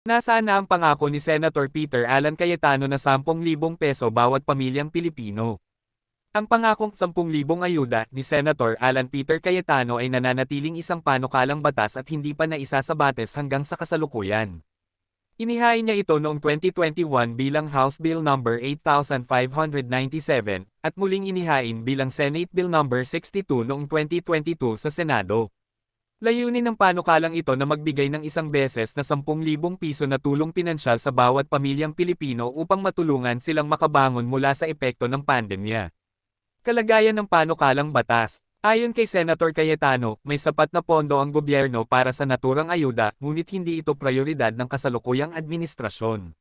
Nasaan na ang pangako ni Senator Peter Alan Cayetano na 10,000 peso bawat pamilyang Pilipino? Ang pangakong 10,000 ayuda ni Senator Alan Peter Cayetano ay nananatiling isang panukalang batas at hindi pa naisasabates hanggang sa kasalukuyan. Inihain niya ito noong 2021 bilang House Bill No. 8597 at muling inihain bilang Senate Bill No. 62 noong 2022 sa Senado. Layunin ng panukalang ito na magbigay ng isang beses na 10,000 piso na tulong pinansyal sa bawat pamilyang Pilipino upang matulungan silang makabangon mula sa epekto ng pandemya. Kalagayan ng panukalang batas. Ayon kay Senator Cayetano, may sapat na pondo ang gobyerno para sa naturang ayuda, ngunit hindi ito prioridad ng kasalukuyang administrasyon.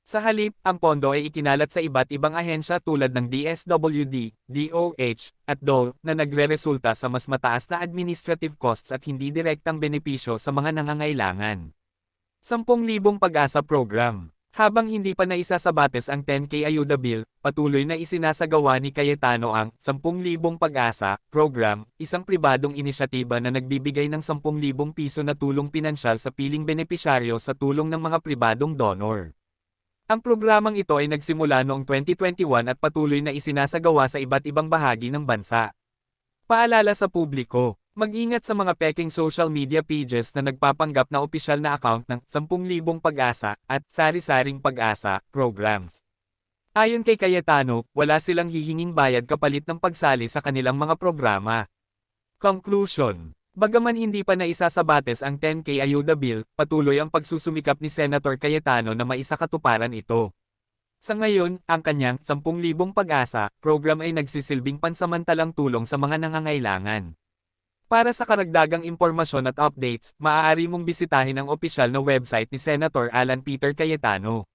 Sa halip, ang pondo ay ikinalat sa iba't ibang ahensya tulad ng DSWD, DOH, at DOL na nagreresulta sa mas mataas na administrative costs at hindi direktang benepisyo sa mga nangangailangan. 10,000 Pag-asa Program. Habang hindi pa naisasabates ang 10K Ayuda Bill, patuloy na isinasagawa ni Cayetano ang 10,000 Pag-asa Program, isang pribadong inisyatiba na nagbibigay ng 10,000 piso na tulong pinansyal sa piling benepisyaryo sa tulong ng mga pribadong donor. Ang programang ito ay nagsimula noong 2021 at patuloy na isinasagawa sa iba't ibang bahagi ng bansa. Paalala sa publiko, mag-ingat sa mga peking social media pages na nagpapanggap na opisyal na account ng 10,000 Pag-asa at Sari-saring Pag-asa programs. Ayon kay Cayetano, wala silang hihinging bayad kapalit ng pagsali sa kanilang mga programa. Conclusion. Bagaman hindi pa naisasabates ang 10K Ayuda Bill, patuloy ang pagsusumikap ni Senator Cayetano na maisakatuparan ito. Sa ngayon, ang kanyang 10,000 Pag-asa program ay nagsisilbing pansamantalang tulong sa mga nangangailangan. Para sa karagdagang impormasyon at updates, maaari mong bisitahin ang opisyal na website ni Senator Alan Peter Cayetano.